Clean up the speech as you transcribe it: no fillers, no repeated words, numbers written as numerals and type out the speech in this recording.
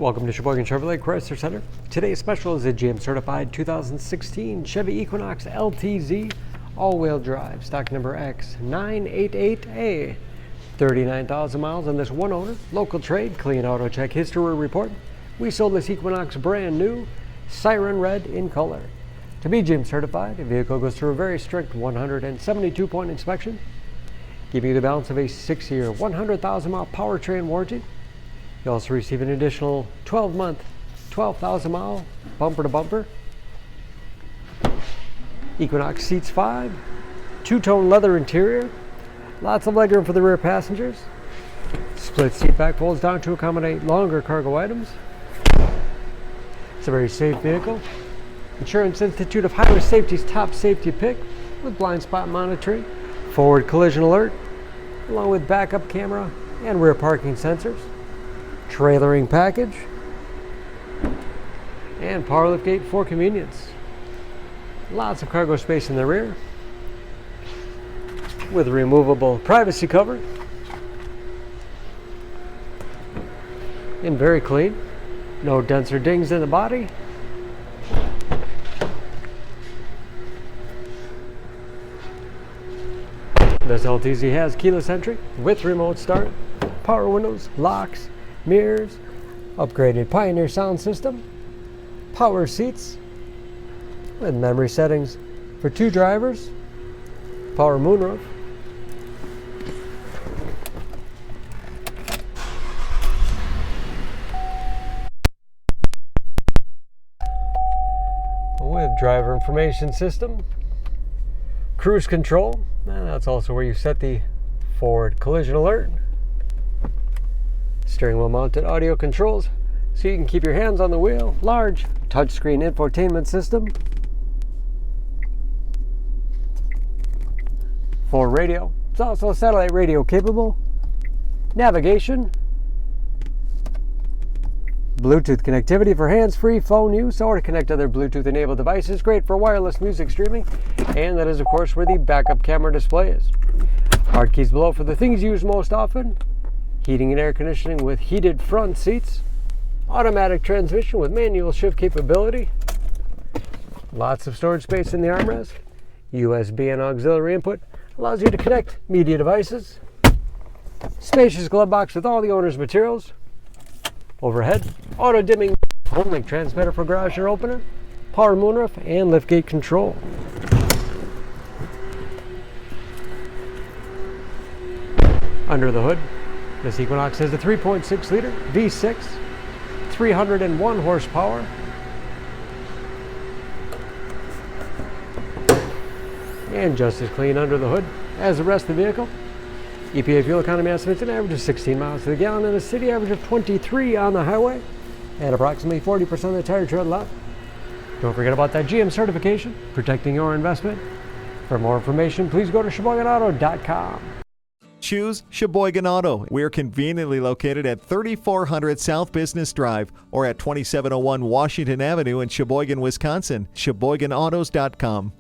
Welcome to Sheboygan Chevrolet Chrysler Center. Today's special is a GM certified 2016 Chevy Equinox LTZ all-wheel drive, stock number X988A. 39,000 miles on this one owner, local trade, clean auto check history report. We sold this Equinox brand new, Siren Red in color. To be GM certified, the vehicle goes through a very strict 172-point inspection, giving you the balance of a 6-year, 100,000-mile powertrain warranty. You also receive an additional 12-month, 12,000-mile bumper-to-bumper. Equinox seats 5, two-tone leather interior, lots of legroom for the rear passengers. Split seat back folds down to accommodate longer cargo items. It's a very safe vehicle. Insurance Institute of Highway Safety's Top Safety Pick with blind spot monitoring, forward collision alert, along with backup camera and rear parking sensors. Trailering package, and power liftgate for convenience. Lots of cargo space in the rear with removable privacy cover, and very clean. No dents or dings in the body. This LTZ has keyless entry with remote start, power windows, locks, mirrors, upgraded Pioneer sound system, power seats with memory settings for 2 drivers, power moonroof, with driver information system, cruise control, and that's also where you set the forward collision alert. Steering wheel mounted audio controls so you can keep your hands on the wheel. Large touchscreen infotainment system. For radio, it's also satellite radio capable. Navigation. Bluetooth connectivity for hands-free phone use or to connect other Bluetooth enabled devices. Great for wireless music streaming. And that is of course where the backup camera display is. Hard keys below for the things used most often. Heating and air conditioning with heated front seats. Automatic transmission with manual shift capability. Lots of storage space in the armrest. USB and auxiliary input allows you to connect media devices. Spacious glove box with all the owner's materials. Overhead, auto dimming home-link transmitter for garage door opener, power moonroof, and liftgate control. Under the hood, this Equinox has a 3.6-liter V6, 301 horsepower. And just as clean under the hood as the rest of the vehicle. EPA fuel economy estimates an average of 16 miles to the gallon in the city, average of 23 on the highway, and approximately 40% of the tire tread left. Don't forget about that GM certification, protecting your investment. For more information, please go to SheboyganAuto.com. Choose Sheboygan Auto. We're conveniently located at 3400 South Business Drive or at 2701 Washington Avenue in Sheboygan, Wisconsin. SheboyganAutos.com.